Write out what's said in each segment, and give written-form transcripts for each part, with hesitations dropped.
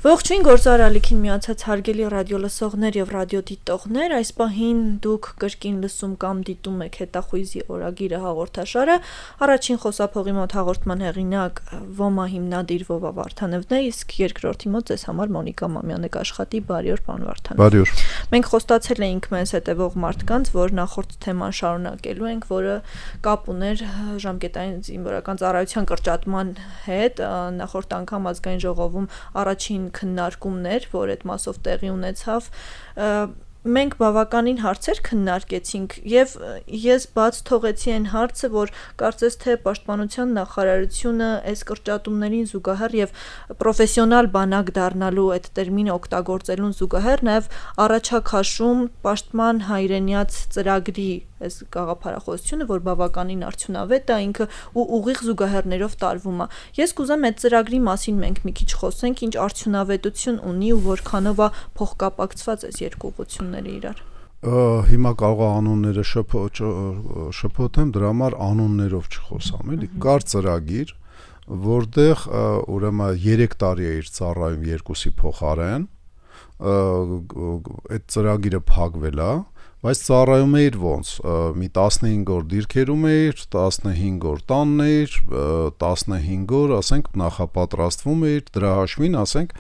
Ողջույն գործարարալիքին միացած հարգելի ռադիոլսողներ եւ ռադիոդիտողներ, այս պահին դուք կրկին լսում կամ դիտում եք հետախույզի օրագիրը հաղորդաշարը, առաջին խոսափողի մոտ հաղորդման հեղինակ ՈՄԱ հիմնադիր Վովա Վարդանևն է, իսկ երկրորդի մոտ ձեզ համար Մոնիկա Մամյանը կաշխատի, բարի օր պարոն Վարդանև։ Բարի օր։ Մենք խոստացել էինք մեզ հետևող մարդկանց, որ նախորդ թեման շարունակելու ենք, որը կապ ուներ ժամկետային զինվորական ծառայության կրճատման հետ, նախորդ անգամ ազգային ժողովում առաջին քննարկումներ, որ այդ մասով տեղի ունեցավ, մենք բավականին հարցեր քննարկեցինք եւ ես բաց թողեցի այն հարցը, որ կարծես թե պաշտպանության նախարարությունը այս կրճատումներին զուգահեռ եւ պրոֆեսիոնալ բանակ դառնալու այդ տերմինը օգտագործելուն զուգահեռ նաեւ առաջակաշում պաշտպան հայրենիաց ծրագրի այս գաղափարախոսությունը, որ բավականին արդյունավետ է, ինքը ու ուղիղ զուգահեռներով տարվում է։ Ես կուզեմ այդ ծրագրի մասին մենք մի քիչ խոսենք, ինչ արդյունավետություն ունի ու որքանով է փոխկապակցված այս երկու ուղղությունները իրար։ Հիմա կարող է անունները շփոթեմ, դրա համար անուններով չխոսամ, էլի։ Կար ծրագիր, որտեղ ուրեմն 3 տարի է իր ծառայում 2-ի փոխարեն, այդ ծրագիրը փակվել է, բայց ծառայում էիր ոնց, մի 15 օր դիրքերում էիր, 15 օր տանն էիր, 15 օր, ասենք, նախապատրաստվում էիր, դրա հաշվին, ասենք,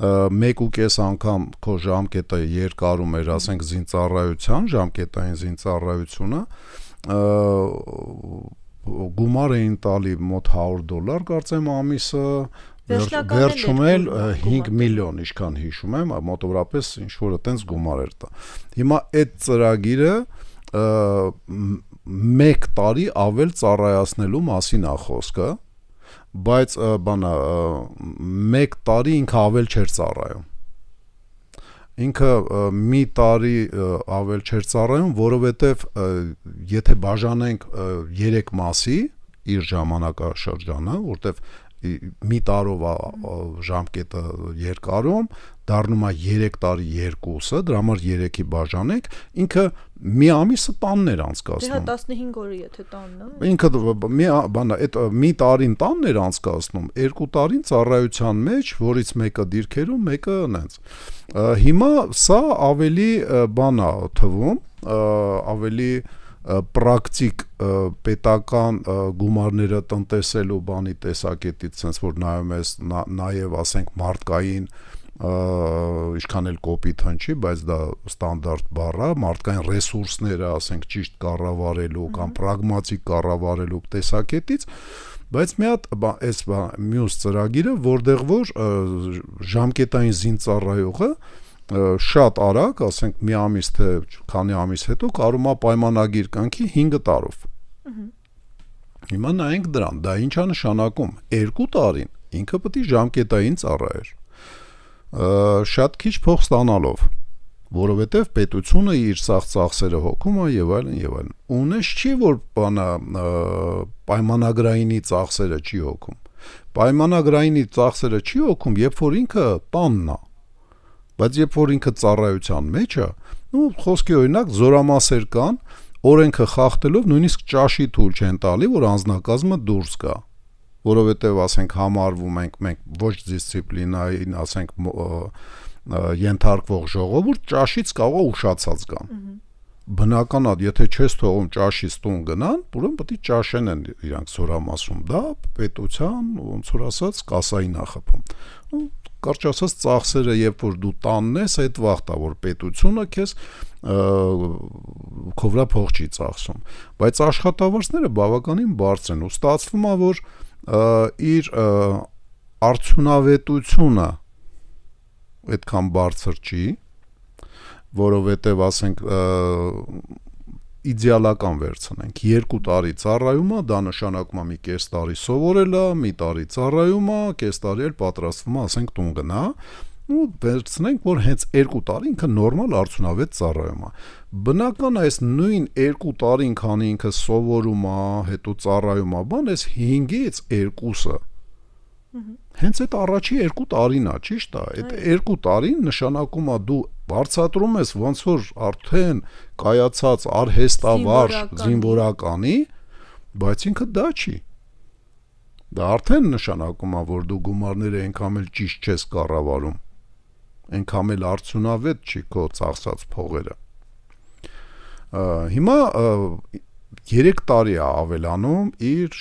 1.5 անգամ քո ժամկետը երկարում էր, ասենք, զինծառայության, ժամկետային զինծառայությունը, գումար էին տալի մոտ $100, կարծեմ ամիսը, վերջում էլ 5 միլիոն, ինչքան հիշում եմ, մոտավորապես ինչ-որ տենց գումար էր տա։ Հիմա այդ ծրագիրը 1 տարի ավել ծառայացնելու մասին է խոսքը, բայց 1 տարի ինքը ավել չէր ծառայում։ Ինքը մի տարի ավել չէր ծառայում, որովհետև եթե բաժանենք 3 մասի իր ժամանակաշրջանը, որտեվ մի տարով ժամկետը երկարում, դառնում է 3 տարի 2-ը, դրա համար 3-ի բաժանենք, ինքը մի ամիսը տանն էր անցկացնում։ Դե 15 օրը եթե տանն է։ Ինքը այդ մի տարին տանն էր անցկացնում, 2 տարին ծառայության մեջ, որից մեկը դիրքերում, մեկը նենց։ Հիմա սա ավելի բան է թվում, ավելի պրակտիկ պետական գումարները տնտեսելու բանի տեսակետից, sense որ նայում ես նաև ասենք մարդկային ինչքան էլ կոպիտ հնչի, բայց դա ստանդարտ բառ է, մարդկային ռեսուրսները, ասենք, ճիշտ կառավարելու կամ պրագմատիկ կառավարելու տեսակետից, բայց մի հատ այս մյուս ծրագիրը, որտեղ որ ժամկետային զինծառայողը շատ արագ, ասենք մի ամիս թե քանի ամիս հետո կարում է պայմանագիր կնքի 5 տարով։ Հիմա նայենք դրան, դա ինչ է նշանակում, 2 տարին ինքը պետք է ժամկետային ծառայեր, շատ քիչ փող ստանալով, որովհետև պետությունը իր ծախսերը հոգում է եւ այլն եւ այլն։ Ունես չի, որ պայմանագրայինի ծախսերը չի հոգում։ Պայմանագրայինի ծախսերը չի հոգում, երբ որ ինքը տանն է։ Բայց երբ որ ինքը ծառայության մեջ է, խոսքի օրինակ զորամասեր կան, օրենքը խախտելով նույնիսկ ճաշի թույլ չեն տալի, որ անձնակազմը դուրս գա, որովհետև ասենք համարվում ենք մենք ոչ դիսցիպլինային, ասենք ենթարկվող ժողովուրդ ճաշից կարող է ուշացած գան։ Բնական է, եթե չես թողում ճաշից տուն գնան, ուրեմն պետք է ճաշեն են իրանք զորամասում, դա պետության, ոնց որ ասած, կասային է խփում։ Կարճ ասած ծախսերը, երբ որ դու տանն ես, այդ վաղտ է, որ պետությունը քեզ քո վրա փող չի ծախսում, բայց աշխատավարձները բավականին բարձր են, ու ստացվում է, որ իր արդյունավետությունը այդքան բարձր չի, որովհետև ասենք իդեալական վերցնենք 2 տարի ծառայում է, դա նշանակում է մի կես տարի սովորել է, մի տարի ծառայում է, կես տարի էլ պատրաստվում է, ասենք տուն գնա, ու վերցնենք, որ հենց 2 տարի ինքը նորմալ արդյունավետ ծառայում է։ Բնական է, այս նույն 2 տարին, քանի ինքը սովորում է, հետո ծառայում է, բան, այս 5-ից 2-ը հենց այդ առաջի 2 տարին է, ճիշտ է, այդ 2 տարին նշանակում է դու բարձրացնում ես ոնց որ արդեն կայացած արհեստավար զինվորականի, բայց ինքը դա չի։ Դա արդեն նշանակում է, որ դու գումարները այնքան էլ ճիշտ չես կառավարում, այնքան էլ արդյունավետ չի քո ծախսած փողերը։ Հիմա 3 տարի է ավելանում իր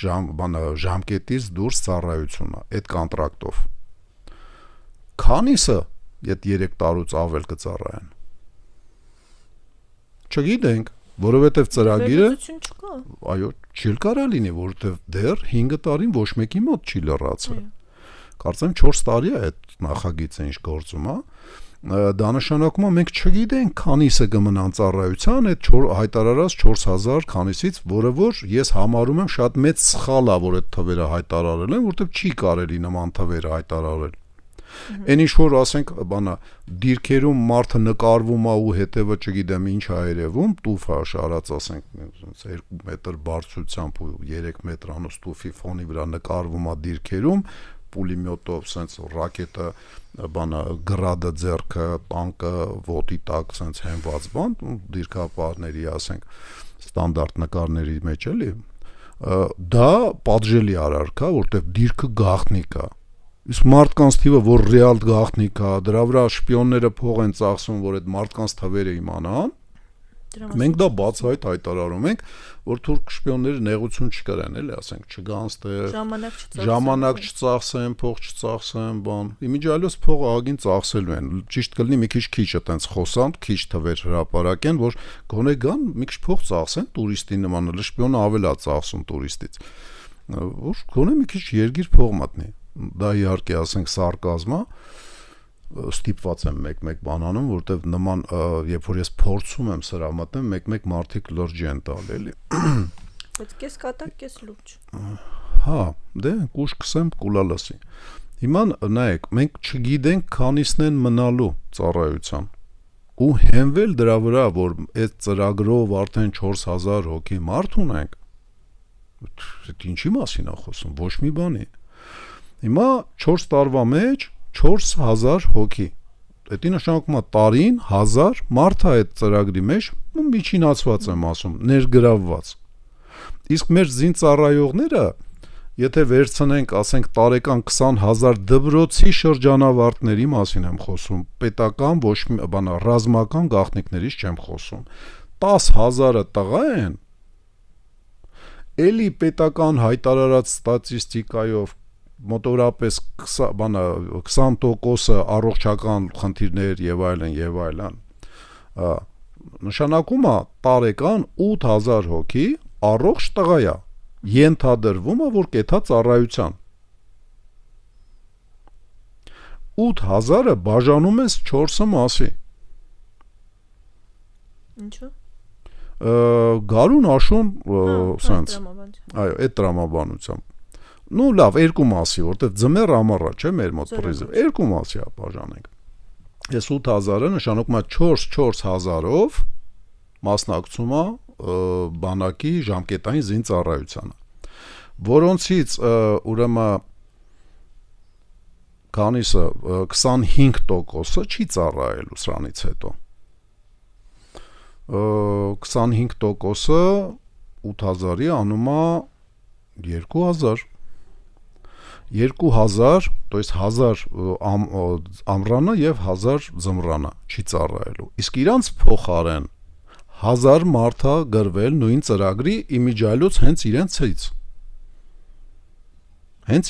ժամկետից դուրս ծառայությունը այդ կոնտրակտով։ Քանիսը այդ 3 տարուց ավել կծառայեն։ Չգիտենք, որովհետև ծրագիրը այո, չի կարա լինի, որովհետև դեռ 5 տարին ոչ մեկի մոտ չի լրացել։ Կարծեմ 4 տարի է այդ նախագիծը ինչ գործում է։ Դա նշանակում է մենք չգիտենք քանիսը կմնան ծառայության այդ հայտարարած 4000 քանիսից, որը որ ես համարում եմ շատ մեծ սխալ է, որ այդ թվերը հայտարարել են, որովհետև չի կարելի նման թվեր հայտարարել։ Այն ինչ որ ասենք, դիրքերում մարդը նկարվում է ու հետևը չգիտեմ ինչ է երևում, տուֆ է շարած, ասենք 2 մետր բարձրությամբ ու 3 մետրանոց տուֆի ֆոնի վրա նկարվում է դիրքերում, պուլեմյոտով, սենց ռակետը, գրադը ձեռքը, տանկը ոտի տակ, սենց հենված բան, դիրքապահների, ասենք, ստանդարտ նկարների մեջ էլի, դա պատժելի արարք է, որտեղ դիրքը գաղտնիք է։ Իսկ մարդկանց թիվը, որ ռեալ գաղտնիք է, դրա վրա շպիոնները փող են ծախսում, որ այդ մարդկանց թվերը իմանան, մենք դա բացահայտ հայտարարում ենք, որ թուրք շպիոնները նեղություն չկրեն, էլի, ասենք, չգան ստեղ, ժամանակ չծախսեն, փող չծախսեն, բան։ Իմիջիալոց փողը ագին ծախսելու են։ Ճիշտ կլինի մի քիչ այտենց խոսան, քիչ թվեր հրապարակեն, որ գոնե գան մի քիչ փող ծախսեն տուրիստի նման, շպիոնը ավել է ծախսում տուրիստից։ Որ գոնե մի քիչ երգիր փող մատնի։ Դա իհարկե ասենք սարկազմ է, ստիպված եմ մեկ բանանում, որտեվ նման երբ որ ես փորձում եմ սրա մտնել, մեկ մարդիկ լուրջ են տալ, էլի։ Բայց կես կատակ, կես լուրջ։ Հա, դե կուշ կսեմ, կուլա լսի։ Հիմա նայեք, մենք չգիտենք քանիսն են մնալու ծառայության։ Ու հենվել դրա վրա, որ այդ ծրագրով արդեն 4000 հոգի մարդ ունենք։ Դա ինչի մասին է խոսում, ոչ մի բանի։ Հիմա 4 տարվա մեջ 4000 հոգի։ Դա նշանակում է տարին 1000 մարդ է այդ ծրագրի մեջ, միջինացված եմ ասում, ներգրավված։ Իսկ մեր զինծառայողները, եթե վերցնենք, ասենք, տարեկան 20000 դպրոցի շրջանավարտների մասին եմ խոսում, պետական ոչ մի ռազմական գաղտնիքներից չեմ խոսում, 10000-ը տղա են, էլի պետական հայտարարած ստատիստիկայով մոտորապես 20%-ը առողջական խնդիրներ եւ այլն, նշանակում է տարեկան 8000 հոգի առողջ տղա է, ենթադրվում է, որ կեթա ծառայության։ 8000-ը բաժանում ես 4-ը մասի։ Ինչու՞։ Գարուն աշուն, սենց, այո, այդ տրամաբանությամբ։ Ну լավ, 2 մասի, որտեղ ձմեռ ամառա, չէ, մեր մոտ պրիզը, 2 մասի է բաժանենք։ Ես 8000-ը նշանակում է 4-4000-ով մասնակցում է բանակի ժամկետային զինծառայությանը, որոնցից ուրեմն քանիսը 25%-ը չի ծառայելու սրանից հետո։ 25%-ը 8000-ի անում է 2000, то есть 1000 ամռանը եւ 1000 ձմռանը չի ծառայելու։ Իսկ իրանց փոխարեն 1000 մարդ է գրվել նույն ծրագրի իմիջիալոց հենց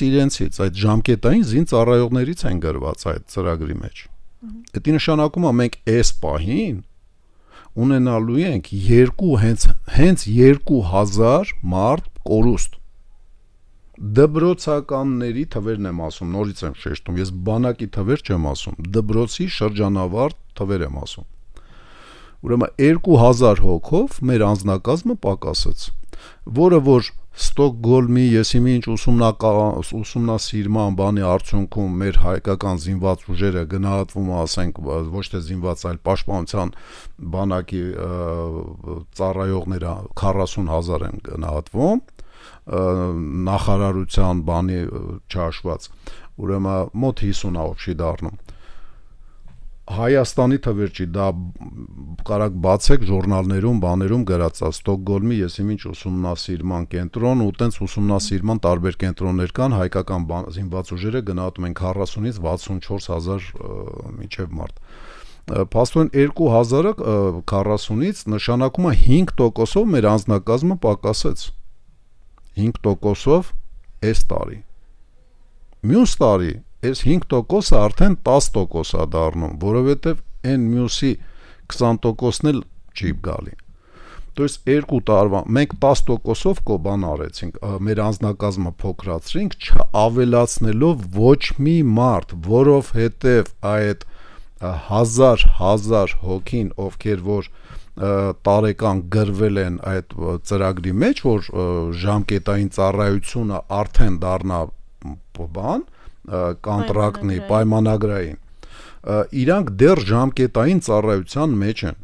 իրենցից, այդ ժամկետային զինծառայողներից են գրված այդ ծրագրի մեջ։ Դա նշանակում է մենք այս պահին ունենալու ենք հենց 2000 մարդ կորուստ։ Դպրոցականների թվերն եմ ասում, նորից եմ շեշտում, ես բանակի թվեր չեմ ասում, դպրոցի շրջանավարտ թվեր եմ ասում։ Ուրեմն 2000 հոգով մեր անձնակազմը պակասեց, որը որ Ստոկգոլմի եսիմինչ ուսումնասիրման բանի արդյունքում մեր հայկական զինված ուժերը գնահատվում է, ասենք, ոչ թե զինված, այլ պաշտպանության բանակի ծառայողները 40000 են գնահատվում, նախարարության բանի չհաշված, ուրեմն մոտ 50-ով չի դառնում։ Հայաստանի թվեր չի, դա կարակ բացեք ժուրնալներում, բաներում գրած է Ստոկգոլմի եսիմինչ ուսումնասիրման կենտրոն ու տենց ուսումնասիրման տարբեր կենտրոններ կան, հայկական զինված ուժերը գնահատում են 40-ից 64000 մինչև մարտ։ Փաստորեն 2000-ը 40-ից նշանակում է 5%-ով մեր անձնակազմը պակասեց։ 5%-ով այս տարի։ Մյուս տարի այս 5%-ը արդեն 10% է դառնում, որովհետև այն մյուսի 20%-ն էլ չի գալի։ То есть 2 տարվա մենք 10%-ով կոբան արեցինք, մեր անձնակազմը փոքրացրինք, չավելացնելով ոչ մի մարդ, որովհետև այդ 1000 հոգին, ովքեր որ տարեկան գրվել են այդ ծրագրի մեջ, որ ժամկետային ծառայությունը արդեն դառնա բան, կոնտրակտի պայմանագրային, իրանք դեռ ժամկետային ծառայության մեջ են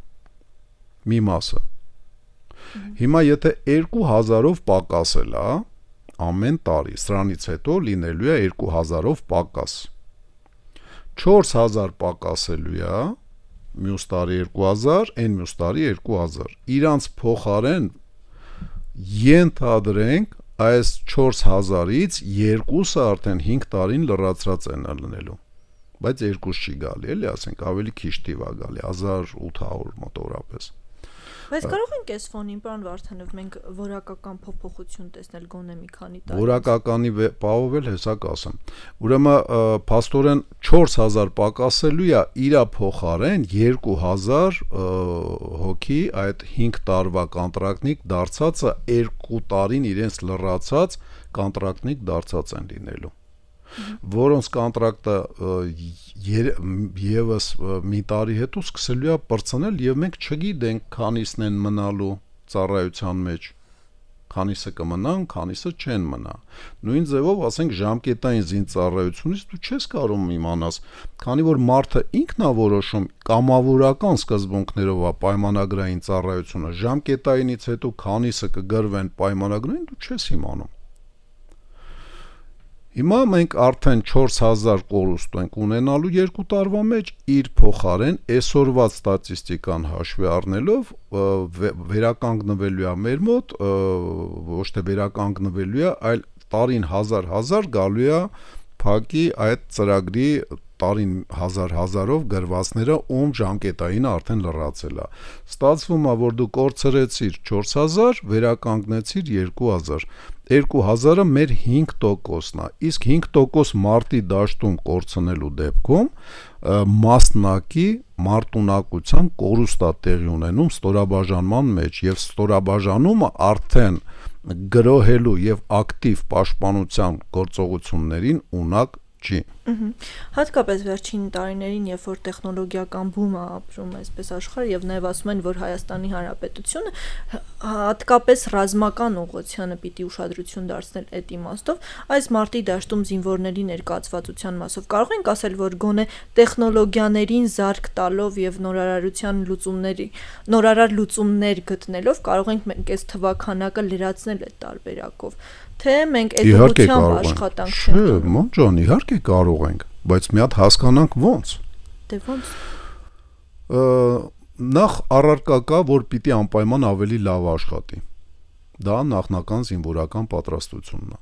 մի մասը։ Հիմա եթե 2000-ով պակասել է ամեն տարի, սրանից հետո լինելու է 2000-ով պակաս, 4000 պակասելու է, մյուս տարի 2000, այն մյուս տարի 2000, իրանց փոխարեն ենթադրենք այս 4000-ից 2-ը արդեն 5 տարին լրացրած են լինելու, բայց 2 չի գալի, էլի ասենք ավելի քիչ թիվ է գալի, 1800 մոտորապես։ Բայց կարող ենք այս ֆոնին, պարոն Վարդանով, մենք որակական փոփոխություն տեսնել գոնե մի քանի տարի։ Որակականի պահով էլ հեսա կասեմ։ Ուրեմն փաստորեն 4000 պակասելու է իրա փոխարեն 2000 հոգի այդ 5 տարվա կոնտրակտնիկ դարձածը 2 տարին իրենց լրացած կոնտրակտնիկ դարձած են լինելու, որոնց կոնտրակտը եւս մի տարի հետո սկսելու է բրցնել եւ մենք չգիտենք քանիսն են մնալու ծառայության մեջ, քանիսը կմնան, քանիսը չեն մնա։ Նույն ձևով ասենք ժամկետային զինծառայությունից դու չես կարող իմանաս, քանի որ մարդը ինքն է որոշում կամավորական սկզբունքներով է պայմանագրային ծառայությունը, ժամկետայինից հետո քանիսը կգրվեն պայմանագրային դու չես իմանում։ Հիմա մենք արդեն 4000 կորուստ ենք ունենալու 2 տարվա մեջ, իր փոխարեն այսօրվա ստատիստիկան հաշվի առնելով վերականգնվելու է մեր մոտ, ոչ թե վերականգնվելու է, այլ տարին 1000 գալու է փակի այդ ծրագրի տարին 1000-ով գրվածները, ում ժամկետային արդեն լրացել է։ Ստացվում է, որ դու կորցրեցիր 4000, վերականգնեցիր 2000։ 2000-ը մեր 5%-ն է, իսկ 5% մարտի դաշտում կորցնելու դեպքում մասնակի մարտունակության կորուստ է տեղի ունենում ստորաբաժանման մեջ եւ ստորաբաժանումը արդեն գրոհելու եւ ակտիվ պաշտպանության գործողություններին ունակ չի։ Հատկապես վերջին տարիներին, երբ որ տեխնոլոգիական բում է ապրում այսպես աշխարհը եւ նաեւ ասում են, որ Հայաստանի Հանրապետությունը հատկապես ռազմական ուղղությանը պիտի ուշադրություն դարձնել այդ իմաստով, այս մարտի դաշտում զինվորների ներկայացվածության մասով կարող ենք ասել, որ գոնե տեխնոլոգիաներին զարգ տալով եւ նորարար լուծումներ գտնելով կարող ենք մենք այս թվականակը լրացնել այդ տարբերակով, թե մենք այդ ուղղությամբ աշխատանք չենք անում։ Չէ, ման իհարկե կարող ենք, բայց մի հատ հասկանանք ոնց։ Դե ոնց։ Նախ առարկա կա, որ պիտի անպայման ավելի լավ աշխատի։ Դա նախնական զինվորական պատրաստությունն է,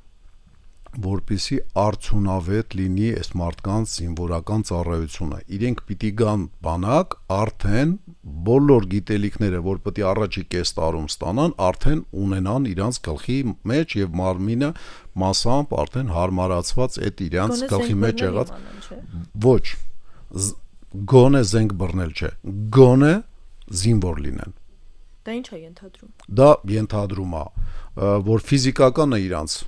որպեսզի արդյունավետ լինի այս մարդկանց զինվորական ծառայությունը։ Իրենք պիտի գան բանակ, արդեն բոլոր գիտելիքները, որ պետք է առաջի կես տարում ստանան, արդեն ունենան իրանց գլխի մեջ եւ մարմինը մասամբ արդեն հարմարացված այդ իրանց գլխի մեջ եղած։ Ոչ, գոնե զենք բռնել չէ, գոնե զինվոր լինեն։ Դա ինչ է ենթադրում։ Դա ենթադրում է, որ ֆիզիկականը իրանց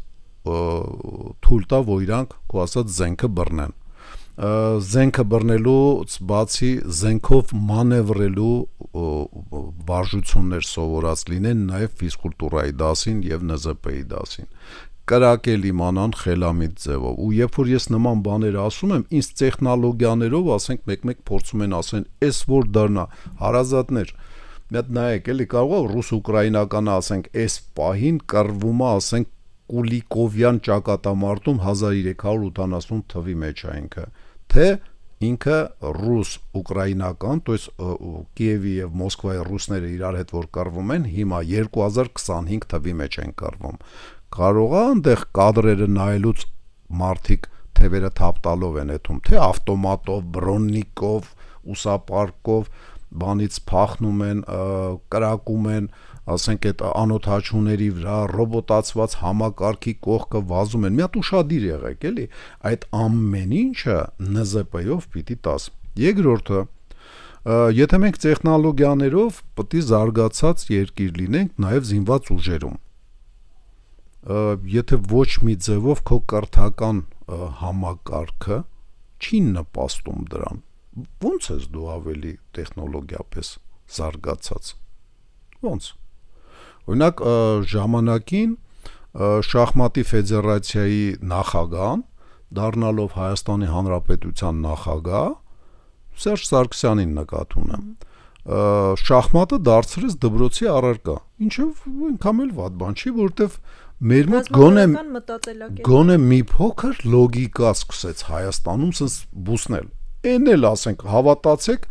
թույլ տա, որ իրանք քո ասած զենքը բռնեն։ Զենքը բռնելուց բացի զենքով մանևրելու վարժություններ սովորած լինեն նաև ֆիզկուլտուրայի դասին եւ ՆԶՊ-ի դասին։ Կրակել իմանան խելամիտ ձևով։ Ու երբ որ ես նման բաներ ասում եմ, ինձ տեխնոլոգիաներով, ասենք, մեկ-մեկ փորձում են ասեն, «Էս որ դառնա, հարազատներ»։ Մի հատ նայեք, էլի կարող է ռուս-ուկրաինականը, ասենք, այս պահին կռվում է, ասենք, Կուլիկովյան ճակատամարտում 1380 թվի մեջ է ինքը, թե ինքը ռուս ուկրաինական, то есть Կիևի եւ Մոսկվայի ռուսները իրար հետ որ կռվում են, հիմա 2025 թվի մեջ են կռվում։ Կարող է այնտեղ կադրերը նայելուց մարդիկ թևերը թափտալով են եթում, թե ավտոմատով, բրոննիկով, ուսապարկով բանից փախնում են, կրակում են, ասենք այդ անօթաչուների վրա ռոբոտացված համակարգի կողքը վազում են։ Մի հատ ուշադիր եղեք, էլի, այդ ամեն ինչը ՆԶՊ-ով պիտի տաս։ Երկրորդը, եթե մենք տեխնոլոգիաներով պետք է զարգացած երկիր լինենք նաև զինված ուժերում։ Եթե ոչ մի ձևով քո կրթական համակարգը չի նպաստում դրան, ո՞նց ես դու ավելի տեխնոլոգիապես զարգացած։ Ո՞նց։ Օրինակ ժամանակին շախմատի ֆեդերացիայի նախագահան, դառնալով Հայաստանի Հանրապետության նախագահ, Սերժ Սարգսյանին նկատի ունեմ, շախմատը դարձրեց դպրոցի առարկա, ինչով այնքան էլ վատ բան չի, որովհետև մեր մոտ գոնե մի փոքր լոգիկա սկսեց Հայաստանում sense բուսնել։ Էն էլ ասենք, հավատացեք,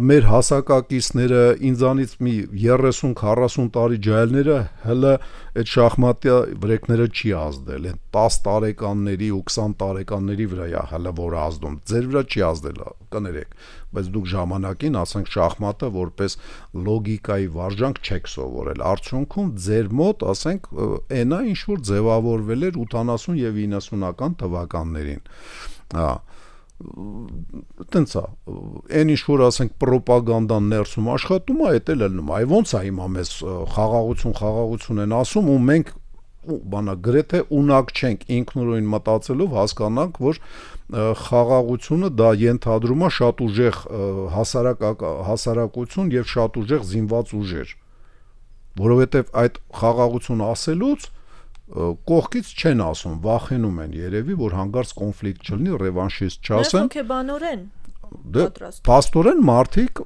մեր հասակակիցները, ինձանից մի 30-40 տարի ջահելները հələ այդ շախմատի վրեկները չի ազդել, են 10 տարեկանների ու 20 տարեկանների վրա է հələ որ ազդում, ձեր վրա չի ազդել, կներեք, բայց դուք ժամանակին, ասենք, շախմատը որպես լոգիկայի վարժանք չեք սովորել, արդյունքում ձեր մոտ, ասենք, այնա ինչ որ ձևավորվել էր 80 եւ 90-ական թվականներին, տենց է, այն ինչ որ ասենք պրոպագանդան ներսում աշխատում է, էդ էլ ելնում, այ ոնց է հիմա մեզ խաղաղություն են ասում ու մենք բանա գրեթե ունակ չենք ինքնուրույն մտածելով հասկանանք, որ խաղաղությունը դա ենթադրում է շատ ուժեղ հասարակություն եւ շատ ուժեղ զինված ուժեր, որովհետեւ այդ խաղաղություն ասելուց կողքից չեն ասում, վախենում են երևի, որ հանգարց կոնֆլիկտ չլինի, ռևանշիստ չասեն։ Հոգեբանորեն պատրաստ։ Պաստորեն մարդիկ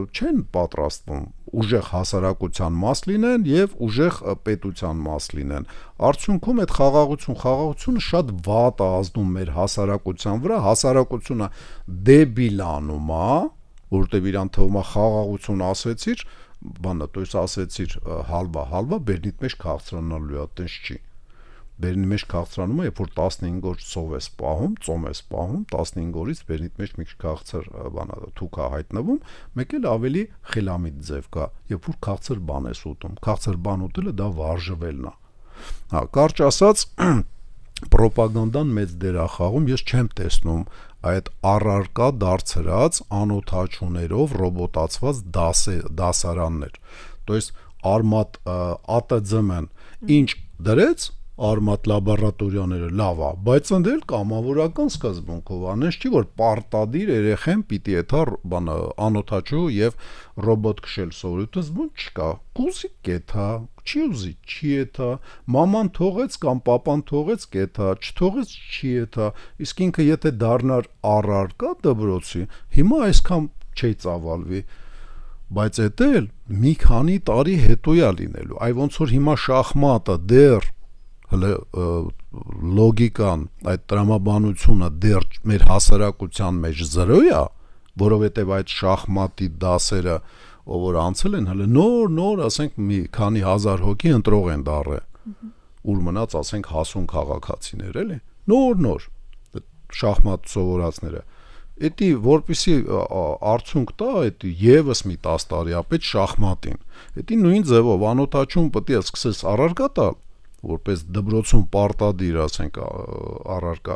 չեն պատրաստվում ուժեղ հասարակության մաս լինեն եւ ուժեղ պետության մաս լինեն։ Արդյունքում այդ խաղաղությունը շատ վատ է ազդում մեր հասարակության վրա, հասարակությունը դեբիլանում է, որտեղ իրան թվում է խաղաղություն ասեցիր, բանը, то есть ասեցիր հալվա, բերնիդ մեջ քաղցրանալու է, տես չի։ Բերնի մեջ քաղցրանում է, երբ որ 15 օր ծով ես պահում, ծոմ ես պահում, 15 օրից բերնիդ մեջ մի քիչ քաղցր բանա թուք է հայտնվում, մեկ էլ ավելի խելամիտ ձև կա, երբ որ քաղցր բան ես ուտում, քաղցր բան ուտելը դա վարժվելն է։ Հա, կարճ ասած, պրոպագանդան մեծ դեր է խաղում, ես չեմ տեսնում այդ առարկա դարձրած անօթաչուներով ռոբոտացված դասարաններ, то есть արմատ ԱՏԾՄ-ն ինչ դրեց արմատ լաբորատորիաները լավ է, բայց ընդել կամավորական սկզբունքով անես չի որ պարտադիր երեխեն պիտի էթա բանը անօթաչու եւ ռոբոտ քշել սովորույթը զբուն չկա, կուզի կեթա, չի ուզի չի էթա, մաման թողեց կամ papan թողեց կեթա, չթողեց չի էթա, իսկ ինքը եթե դառնար առարկա դպրոցի, հիմա այսքան չի ծավալվի, բայց էդ էլ մի քանի տարի հետո է լինելու, այ ոնց որ հիմա շախմատը դեռ հələ լոգիկան, այդ տրամաբանությունը դեռ մեր հասարակության մեջ 0 է, որովհետև այդ շախմատի դասերը, ով որ անցել են, հələ նոր, ասենք մի քանի հազար հոգի ընտրող են դառել, ուր մնաց, ասենք հասուն քաղաքացիներ, էլի, նոր շախմատ սովորածները, էդի որպեսի արդյունք տա, էդի եւս մի 10 տարի ապետ շախմատին, էդի նույն ձևով անօթաչուն պետք է սկսես առարկա տալ, որպես դպրոցում պարտադիր, ասենք, առարկա,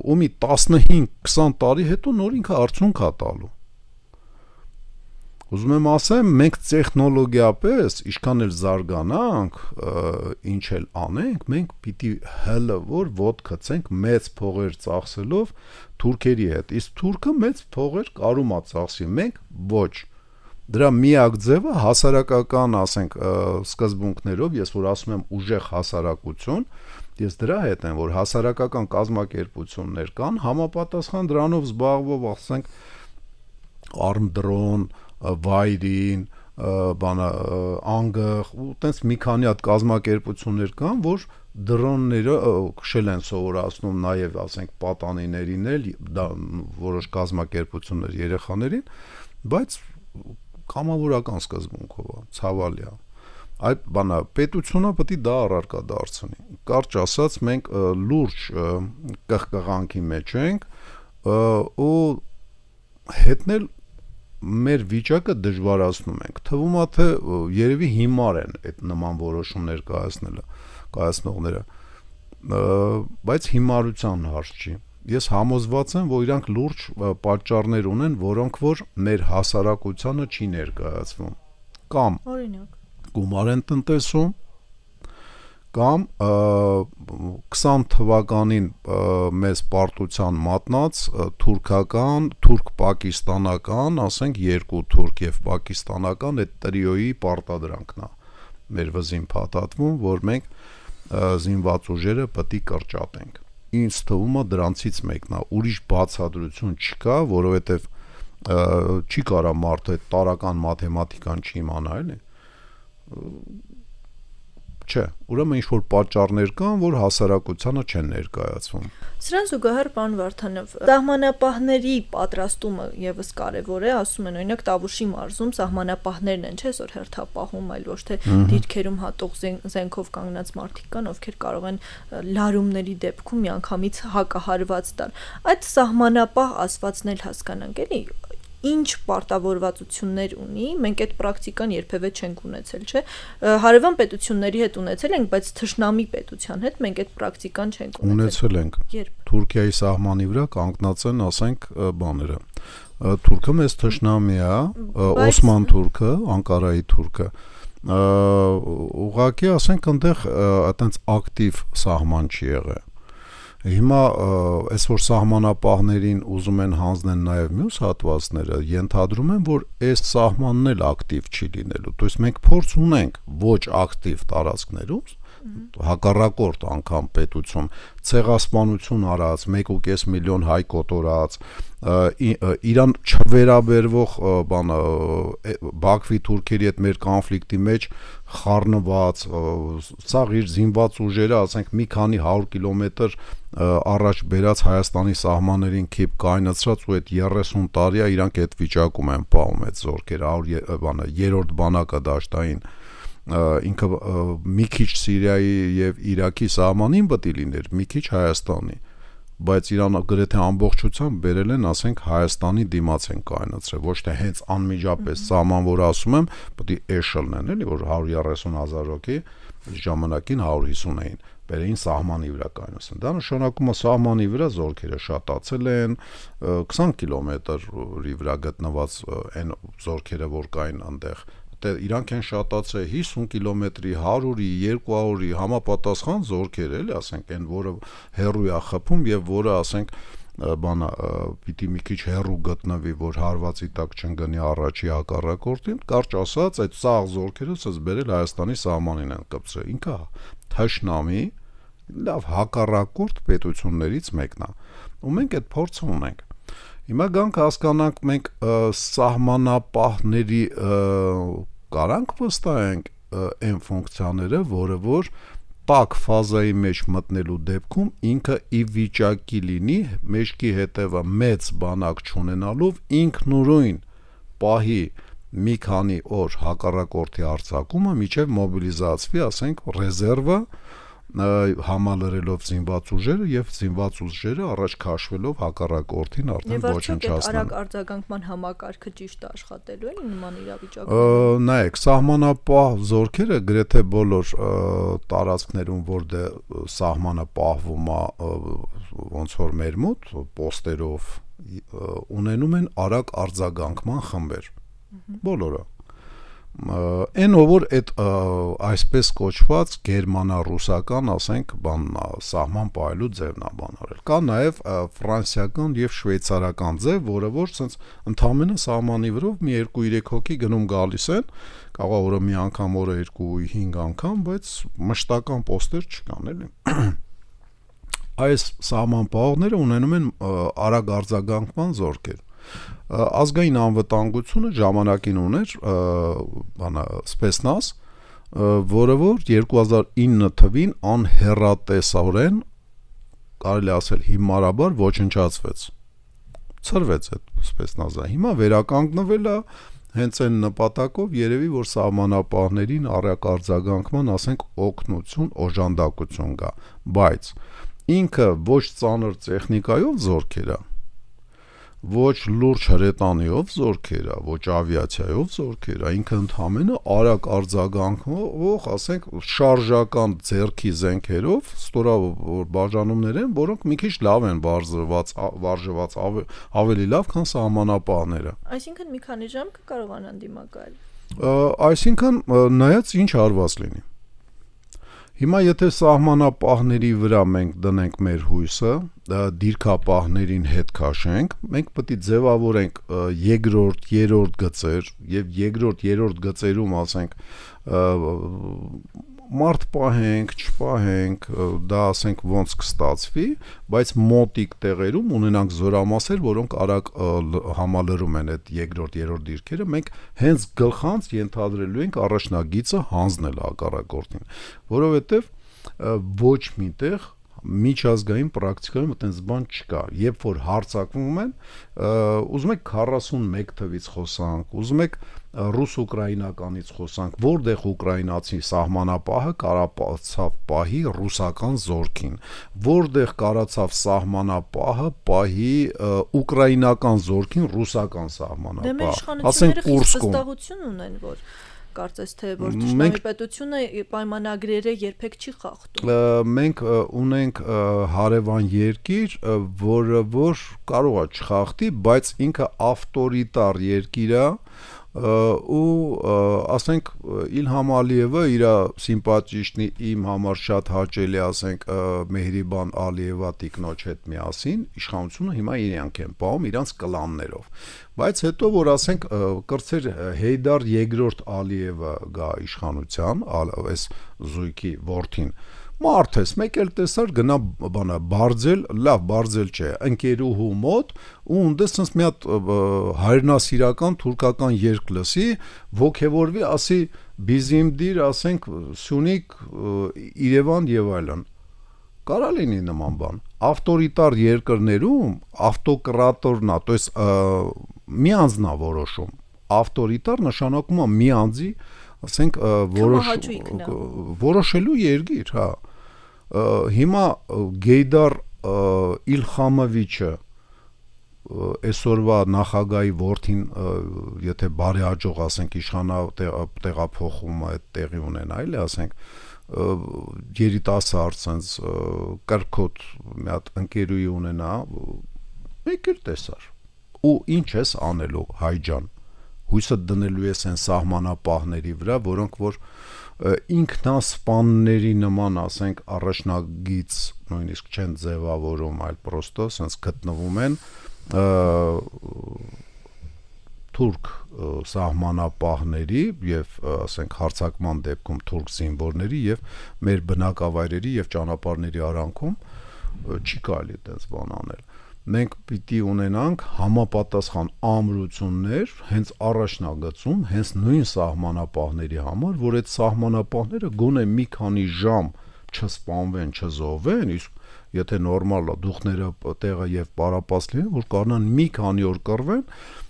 ու մի 15-20 տարի հետո նոր ինքը արդյունք է տալու։ Ուզում եմ ասեմ, մենք տեխնոլոգիապես ինչքան էլ զարգանանք, ինչ էլ անենք, մենք պիտի հələ որ ոտ գցենք մեծ փողեր ծախսելով թուրքերի հետ, իսկ թուրքը մեծ փողեր կարում է ծախսի, մենք ոչ։ Դրա միակ ձևը հասարակական, ասենք, սկզբունքներով, ես որ ասում եմ ուժեղ հասարակություն, ես դրա հետ եմ, որ հասարակական կազմակերպություններ կան, համապատասխան դրանով զբաղվող, ասենք, արմդրոն, վայրին, անգղ, ու տենց մի քանի հատ կազմակերպություններ կան, որ դրոնները քշել են սովորացնում նաև, ասենք, պատանիներին էլ, որոշ կազմակերպություններ երեխաներին, բայց կամավորական սկզբունքով է, ցավալի է։ Այդ բանը պետությունը պետք է դա առարկա դարձնի։ Կարճ ասած, մենք լուրջ կղկղանքի մեջ ենք ու հետնել մեր վիճակը դժվարացնում ենք։ Թվում է, թե երևի հիմար են այդ նման որոշումներ կայացնողները, բայց հիմարության հարց չի։ Ես համոզված եմ, որ իրանք լուրջ պատճառներ ունեն, որոնք որ մեր հասարակությանը չի ներկայացվում։ Կամ օրինակ գումար են տնտեսում, կամ 20 թվականին մեզ պարտության մատնած թուրք-պակիստանական, ասենք երկու թուրք եւ պակիստանական այդ տրիոյի պարտադրանքն է մեր վզին փաթաթվում, որ մենք զինված ուժերը պետք է կրճատենք։ Ինձ թվում է դրանցից մեկն է, ուրիշ բացատրություն չկա, որովհետեւ չի կարա մարդը այդ տարական մաթեմատիկան չիմանա, էլի։ Չէ, ուրեմն ինչ-որ պատճառներ կան, որ հասարակությանը չեն ներկայացվում։ Սրան զուգահեռ, պարոն Վարդանով, սահմանապահների պատրաստումը եւս կարեւոր է, ասում են, օրինակ Տավուշի մարզում սահմանապահներն են, չէ՞, որ հերթապահում, այլ ոչ թե դիրքերում հատող զենքով կանգնած մարդիկ կան, ովքեր կարող են լարումների դեպքում միանգամից հակահարված տալ։ Այդ սահմանապահ ասվածն էլ հասկանանք, էլի։ Ինչ պարտավորվածություններ ունի, մենք այդ պրակտիկան երբևէ չենք ունեցել, չէ՞։ Հարևան պետությունների հետ ունեցել ենք, բայց թշնամի պետության հետ մենք այդ պրակտիկան չենք ունեցել ենք։ Երբ Թուրքիայի սահմանի վրա կանգնած են, ասենք, բաները։ Թուրքը մեծ թշնամի է, Օսման թուրքը, Անկարայի թուրքը։ Ուղղակի, ասենք, այնտեղ այտենց ակտիվ սահման չի եղել։ Հիմա այսօր սահմանապահներին ուզում են հանձնել նաև մյուս հատվածները, ենթադրում են, որ այս սահմանն էլ ակտիվ չի լինելու։ То есть մենք փորձ ունենք ոչ ակտիվ տարածքներում, հակառակորդ անգամ պետություն ցեղասպանություն արած, 1.5 միլիոն հայ կոտորած, իրան չվերաբերվող բանը Բաքվի թուրքերի հետ մեր կոնֆլիկտի մեջ խառնված, սաղ իր զինված ուժերը, ասենք, մի քանի 100 կիլոմետր առաջ բերած Հայաստանի սահմաններին քիփ կայնացրած ու այդ 30 տարի է իրանք այդ վիճակում են պահում այդ զորքերը, բանը երրորդ բանակը դաշտային ինքը մի քիչ Սիրիայի եւ Իրաքի սահմանին պետք է լիներ, մի քիչ Հայաստանի, բայց Իրանը գրեթե ամբողջությամբ բերել են, ասենք, Հայաստանի դիմաց են կայնացրել, ոչ թե հենց անմիջապես սահման, որ ասում եմ, պետք է էշելն են, էլի, որ 130,000 հոգի ժամանակին 150 էին, բերեին սահմանի վրա կայնացան։ Դա նշանակում է սահմանի վրա զորքերը շատացել են, 20 կիլոմետրի վրա գտնված այն զորքերը, որ կային այնտեղ, իրանք են շատացել 50 կիլոմետրի, 100-ի, 200-ի համապատասխան զորքեր, էլի, ասենք, այն, որը հեռու է խփում եւ որը, ասենք, բանա պիտի մի քիչ հեռու գտնվի, որ հարվածի տակ չընկնի առաջի հակառակորդին, կարճ ասած, այդ սաղ զորքերը ցած բերել Հայաստանի սահմանին են կպցրել։ Ինքը թշնամի, լավ հակառակորդ պետություններից մեկն է։ Ու մենք այդ փորձը ունենք։ Հիմա գանք հասկանանք մենք սահմանապահների կարանք վստահենք այն ֆունկցիաները, որը որ տաք ֆազայի մեջ մտնելու դեպքում ինքը ի վիճակի լինի մեջքի հետևը մեծ բանակ չունենալով ինքնուրույն պահի մի քանի օր հակառակորդի արձակումը միջև մոբիլիզացվի, ասենք, ռեզերվը համալրելով զինված ուժերը եւ զինված ուժերը առաջ քաշվելով հակառակորդին արդեն ոչնչացնել։ Արագ արձագանքման համակարգը ճիշտ է աշխատելու էլի նման իրավիճակում։ Նայեք, սահմանապահ զորքերը գրեթե բոլոր տարածքներում, որտեղ սահմանը պահվում է ոնց որ մեր մոտ պոստերով, ունենում են արագ արձագանքման խմբեր։ Բոլորը։ Այն ով այդ այսպես կոչված գերմանա-ռուսական, ասենք, բանն սահման պահելու ձևն է բան արել։ Կա նաև ֆրանսիական եւ շվեյցարական ձև, որը որ ցենց ընդհանրապես սահմանի վրով մի 2-3 հոգի գնում գալիս են, կարող օրը մի անգամ, օրը 2-5 անգամ, բայց մշտական պոստեր չկան, էլի։ Այս սահման պահողները ունենում են արագ արձագանքման զորքեր։ Ազգային անվտանգությունը ժամանակին ուներ բանա սպեսնաս, որը որ 2009 թվին անհեռատեսորեն կարելի ասել հիմարաբար ոչնչացվեց, ծրվեց այդպես նազա, հիմա վերականգնվել է հենց այն նպատակով երևի որ սահմանապահներին առյակ արձագանքման ասենք օգնություն, օժանդակություն գա, բայց ինքը ոչ ծանր տեխնիկայով զորքեր է, ոչ լուրջ հրետանիով զորքեր է, ոչ ավիացիայով զորքեր է, ինքը ընդհանրապես արագ արձագանքող, ասենք շարժական ձեռքի զենքերով ստորավոր բաժանումներ են, որոնք մի քիչ լավ են վարժված ավելի լավ, քան սահմանապահները։ Այսինքն մի քանի ժամ կկարողանան դիմակայել։ Այսինքն նայած ինչ արված լինի։ Հիմա եթե սահմանապահների վրա մենք դնենք մեր հույսը, դիրքապահներին հետ քաշենք, մենք պետք է ձևավորենք երկրորդ, երրորդ գծեր եւ երկրորդ, երրորդ գծերում ասենք մարդ պահենք, չպահենք, դա ասենք ոնց կստացվի, բայց մոտիկ տեղերում ունենանք զորամասեր, որոնք արագ համալրում են այդ երկրորդ, երրորդ դիրքերը, մենք հենց գլխանց ենթադրելու ենք առաջնագիծը հանձնել հակառակորդին, որովհետև ոչ միտեղ միջազգային պրակտիկայում այդպես բան չկա, երբ որ հարձակվում են, ուզում եք 41 թվից խոսանք, ուզում եք ռուս-ուկրաինականից խոսանք, որտեղ ուկրաինացի սահմանապահը կարացավ պահի ռուսական զորքին, որտեղ կարացավ սահմանապահը պահի ուկրաինական զորքին ռուսական սահմանապահ, ասենք Կուրսկում վստահություն ունեն, որ կարծես թե որ ճշտամի պետությունը պայմանագրերը երբեք չի խախտում։ Մենք ունենք հարևան երկիր, որը որ կարող է չխախտի, բայց ինքը ավտորիտար երկիր է ու ասենք Իլհամ Ալիևը իր սիմպաթիչնի իմ համար շատ հաճելի ասենք Մեհրիբան Ալիևա տիկնոջ հետ միասին իշխանությունը հիմա իրանք են պահում իրանց կլաններով, բայց հետո որ ասենք կրծեր Հեյդար II Ալիևը գա իշխանության, այս զույգի որդին Մարդես, մեկ էլ տեսար գնա բանա բարձել, լավ բարձել չէ, ընկերուհու մոտ ու ունդես sense մի հատ հայրենասիրական թուրքական երգ լսի, ոգևորվի, ասի Բիզիմդիր, ասենք Սյունիք, Երևան եւ այլն։ Կարա լինի նման բան։ Ավտորիտար երկրներում ավտոկրատորն է, то есть մի անձն է որոշում։ Ավտորիտար նշանակում է մի անձի ասենք որոշելու երկիր, հա։ Հիմա Գեյդար Իլխամովիչը այսօրվա նախագահի որդին եթե բարեհաջող ասենք իշխանա տեղափոխում այդ տեղի ունենա, այլ ասենք երիտասարդ sense կրկոտ մի հատ ընկերուի ունենա, մեկ էլ տեսար։ Ու ինչ ես անելու հայ ջան։ Հույսը դնելու ես այն սահմանապահների վրա, որոնք որ ինքնասպանների նման, ասենք, առաջնագիծ նույնիսկ չեն ձևավորում, այլ պրոստո sense գտնվում են թուրք սահմանապահների եւ ասենք հարձակման դեպքում թուրք զինվորների եւ մեր բնակավայրերի եւ ճանապարհների արանքում չի կարելի այդպես բան անել։ Մենք պիտի ունենանք համապատասխան ամրություններ հենց առաջնագծում, հենց նույն սահմանապահների համար, որ այդ սահմանապահները գոնե մի քանի ժամ չսպանվեն, չզոհվեն, իսկ եթե նորմալ է դուխները տեղը եւ պարապած լինեն, որ կարողանան մի քանի օր կռվեն,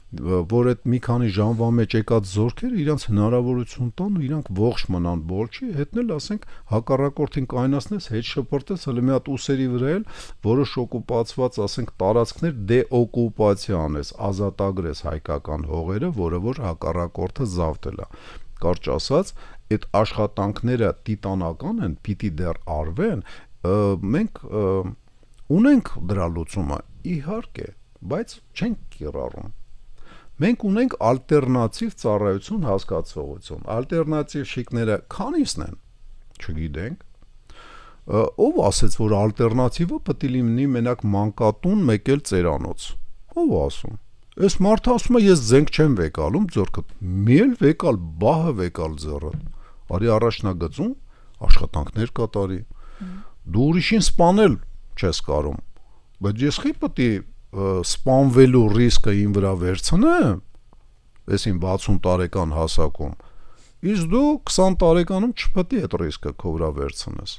որ այդ մի քանի ժամվա մեջ եկած զորքերը իրանց հնարավորություն տան ու իրանք ողջ մնան բոլչի, հետնել ասենք հակառակորդին կայնացնես, հետ շփրտես, հələ մի հատ ուսերի վրա էլ որոշ օկուպացված ասենք տարածքներ դեօկուպացիա անես, ազատագրես հայկական հողերը, որը որ հակառակորդը զավթել է։ Կարճ ասած, այդ աշխատանքները տիտանական են, պիտի դեռ արվեն, մենք ունենք դրա լուծումը, իհարկե, բայց չենք կիրառում։ Մենք ունենք ալտերնատիվ ծառայություն հասկացողություն։ Ալտերնատիվ շիկները քանիսն են, չգիտենք։ Ով ասեց, որ ալտերնատիվը պետք է լինի մենակ մանկատուն, մեկ էլ ծերանոց։ Ով ասում։ Այս մարդը ասում է, ես զենք չեմ վեկալում ձեռքը։ Մի էլ վեկալ, բահը վեկալ ձեռը։ Արի առաջնագծում աշխատանքներ կատարի։ Դու ուրիշին սպանել չես կարող։ Բայց ես խի պետք է սպանվելու ռիսկը ին վրա վերցնեմ, այսին 60 տարեկան հասակում, իսկ դու 20 տարեկանում չպետք է այդ ռիսկը քո վրա վերցնես։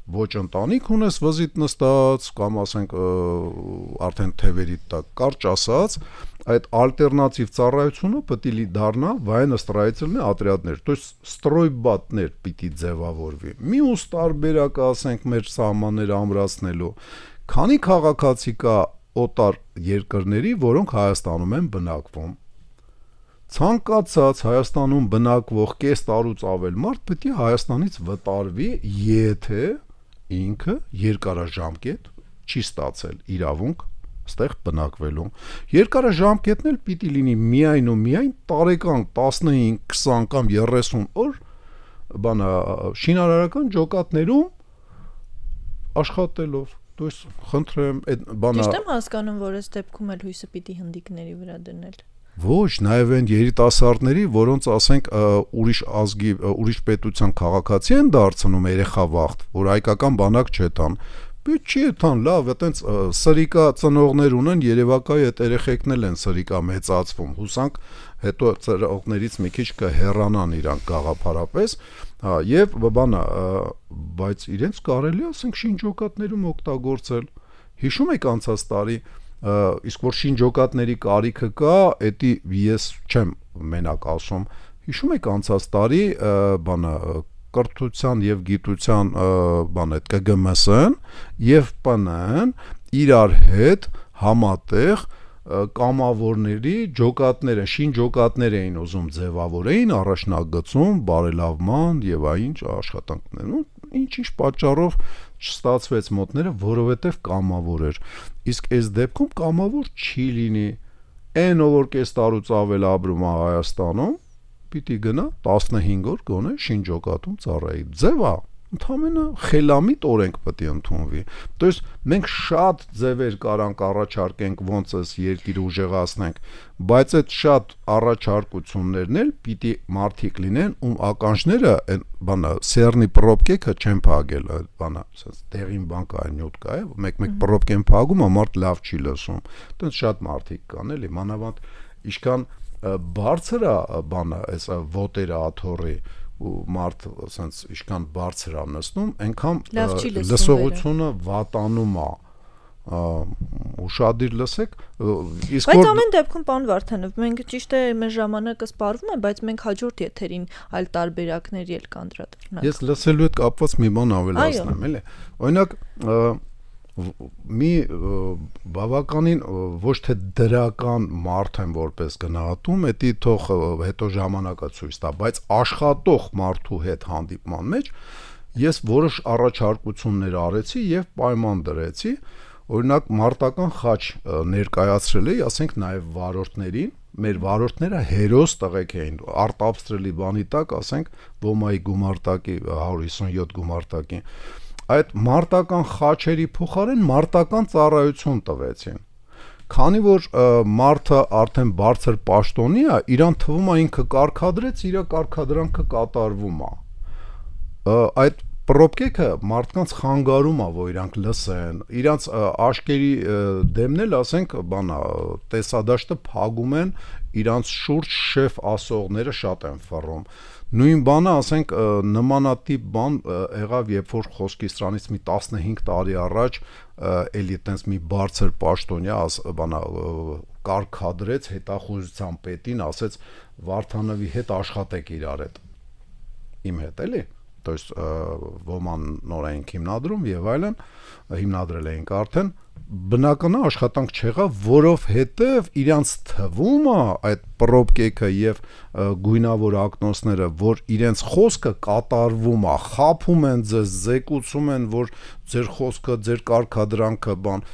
Ոչ ընտանիք ունես վզիտ նստած, կամ ասենք արդեն թևերի տակ, կարճ ասած, այդ ալտերնատիվ ծառայությունը պետք է դառնա военно-строительные отрядներ, то есть ստրոյբատներ պիտի ձևավորվի։ Մյուս տարբերակը, ասենք, մեր սահմանները ամրացնելու, քանի քաղաքացի կա օտար երկրների, որոնք Հայաստանում են բնակվում։ Ցանկացած Հայաստանում բնակվող կես տարուց ավել մարդ պետք է Հայաստանից վտարվի, եթե ինքը երկարաժամկետ չի ստացել իրավունք ստեղ բնակվելու։ Երկարաժամկետն էլ պիտի լինի միայն ու միայն տարեկան 15, 20 կամ 30 օր շինարարական ջոկատներում աշխատելով։ То есть խնդրեմ, այդ բանը Ճիշտ եմ հասկանում, որ այս դեպքում էլ հույսը պիտի հնդիկների վրա դնել։ Ոչ, նաև են երիտասարդների, որոնց ասենք ուրիշ ազգի, ուրիշ պետության քաղաքացի են դարձնում երեխա վաղտ, որ հայկական բանակ չետան։ Պետք չի էտան, լավ, այտենց սրիկա ծնողներ ունեն, երևակայի այդ երեխեքն էլ են սրիկա մեծացվում։ Հուսանք հետո ծնողներից մի քիչ կհեռանան իրանք գաղափարապես, եւ բանը, բայց իրենց կարելի ասենք շինջոկատներում օգտագործել։ Հիշում եք անցած տարի իսկ որ շինջոկատների կարիքը կա, էդի ես չեմ մենակ ասում։ Հիշում եք անցած տարի բանը կրթության եւ գիտության բանը այդ ԿԳՄՍ-ն եւ ՊՆ-ն իրար հետ համատեղ կամավորների ջոկատները, շինջոկատներ էին ուզում ձևավորեին առաջնագծում բարելավման եւ այն աշխատանքներ։ Ինչ պատճառով չստացվեց մոտները, որովհետև կամավոր էր։ Իսկ այս դեպքում կամավոր չի լինի։ Այն ով որ կես տարուց ավել ապրում է Հայաստանում, պիտի գնա 15 օր գոնե շինջոկատում ծառայի։ Ձևա, ընդամենը խելամիտ օրենք պետք է ընդունվի։ То есть մենք շատ ձևեր կարանք առաջարկենք ոնց էս երկիրը ուժեղացնենք, բայց այդ շատ առաջարկություններն էլ պիտի մարդիկ լինեն, ում ականջները այն բանը սերնի պրոբկեքը չեն փակել, բանը, ասես տեղին բան կա, նյութ կա, մեկ-մեկ պրոբկեն փակում, մարդ լավ չի լսում։ Այդպես շատ մարդիկ կան, էլի, մանավանդ ինչքան բարձր է բանը, այս ոտերը աթոռի ու մարդ ասենց ինչքան բարձր է նստում, այնքան լսողությունը վատանում է։ Ուշադիր լսեք, իսկ բայց ամեն դեպքում պարոն Վարդանով, մենք ճիշտ է մեր ժամանակը սպառվում է, բայց մենք հաջորդ եթերին այլ տարբերակների էլ կանդրադառնանք։ Ես լսելու հետ կապված մի բան ավելացնեմ, էլի։ Օրինակ մի բավականին ոչ թե դրական մարդ եմ որպես գնահատում, էդի թող հետո ժամանակը ցույց տա, բայց աշխատող մարդու հետ հանդիպման մեջ ես որոշ առաջարկություններ արեցի եւ պայման դրեցի, օրինակ մարտական խաչ ներկայացրել էի, ասենք նաեւ վարորդներին, մեր վարորդները հերոս տղեկ էին, արտապստրելի բանի տակ, ասենք ոմայի գումարտակի 157 գումարտակի այդ մարտական խաչերի փոխարեն մարտական ծառայություն տվեցին։ Քանի որ մարդը արդեն բարձր պաշտոնի է, իրան թվում է ինքը կարգադրեց, իր կարգադրանքը կատարվում է։ Այդ պրոբկեքը մարդկանց խանգարում է, որ իրանք լսեն, իրանց աշկերի դեմն էլ, ասենք, բանա, տեսադաշտը փակում են, իրանց շուրջ շեֆ ասողները շատ են ֆռում։ Նույն բանը, ասենք, նմանատիպ բան եղավ, երբ որ խոսքի սրանից մի 15 տարի առաջ էլի տենց մի բարձր պաշտոնյա բանա կարգադրեց հետախուզության պետին, ասեց Վարդանովի հետ աշխատեք իրար հետ։ Իմ հետ էլի։ То есть ոման նոր էին հիմնադրում եւ այլն, հիմնադրել էինք արդեն, բնական աշխատանք չեղավ, որովհետեւ իրանց թվում է այդ պրոբկեքը եւ գույնավոր ակնոցները, որ իրենց խոսքը կատարվում է, խափում են ձեզ, զեկուցում են, որ ձեր խոսքը, ձեր կարգադրանքը բան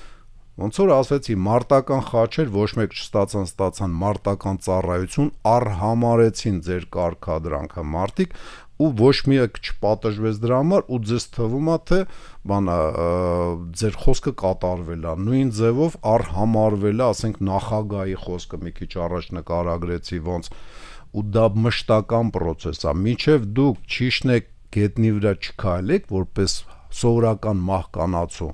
ոնց որ ասեցի, մարտական խաչեր ոչ մեկ չստացան մարտական ծառայություն, արհամարեցին ձեր կարգադրանքը մարդիկ ու ոչ միակ չպատժվեց դրա համար ու ձեզ թվում է թե բանա ձեր խոսքը կատարվել է նույն ձևով արհամարվել է ասենք նախագահի խոսքը մի քիչ առաջ նկարագրեցի ոնց ու դա մշտական process է մինչև դուք ճիշտնեք գետնի վրա չքայլեք որպես սովորական մահկանացու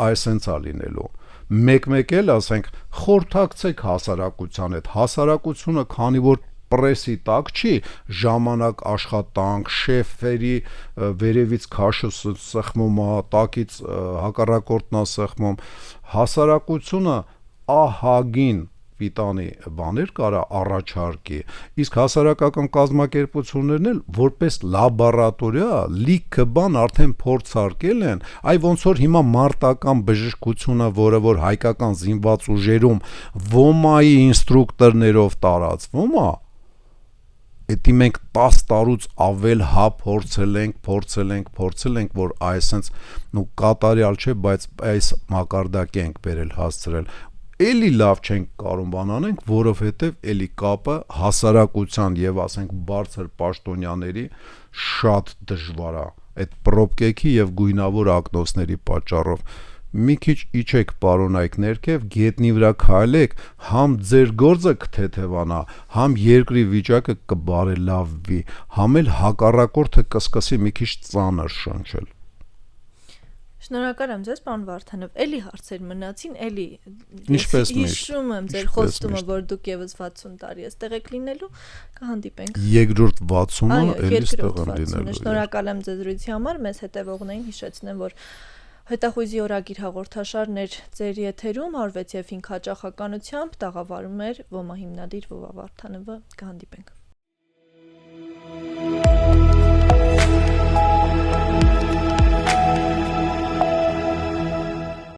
այսենց է լինելու մեկ-մեկ էլ ասենք խորթակցեք հասարակության հետ հասարակությունը քանի որ պրեսի տակ չի, ժամանակ աշխատանք, շեֆերի վերևից քաշը սխմում, տակից հակառակորդն է սխմում, հասարակությունը ահագին պիտանի բաներ կարա առաջարկի, իսկ հասարակական կազմակերպություններն էլ որպես լաբորատորիա լիքը բան արդեն փորձարկել են, այ ոնց որ հիմա մարտական բժշկությունը, որը որ հայկական զինված ուժերում ոմայի ինստրուկտորներով տարածվում է, Էդի մենք 10 տարուց ավել փորձել ենք, որ այսենց կատարյալ չէ, բայց այս մակարդակի ենք բերել հասցրել, էլի լավ չենք կարող բան անենք, որովհետև էլի կապը հասարակության եւ ասենք բարձր պաշտոնյաների շատ դժվար է, այդ պրոբկեքի եւ գույնավոր ակնոցների պատճառով, մի քիչ իջեք պարոնայք ներքև, գետնի վրա քայլեք, համ ձեր գործը կթեթևանա, համ երկրի վիճակը կբարելավվի, համ էլ հակառակորդը կսկսի մի քիչ ծանր շնչել։ Շնորհակալ եմ ձեզ, պարոն Վարդանով, էլի հարցեր մնացին, էլի հիշում եմ ձեր խոստումը, որ դուք եւս 60 տարի այստեղ եք լինելու, կհանդիպենք։ Երկրորդ 60-ը էլի ստեղ եմ լինելու։ Շնորհակալ եմ ձեզ զրույցի համար, մեզ հետևողներին հիշեցնեմ, որ Հետախույզի օրագիր հաղորդաշարներ ձեր եթերում 106 եւ 5 հաճախականությամբ տաղավարում էր ՈՄԱ հիմնադիր Վովա Վարդանովը, կհանդիպենք։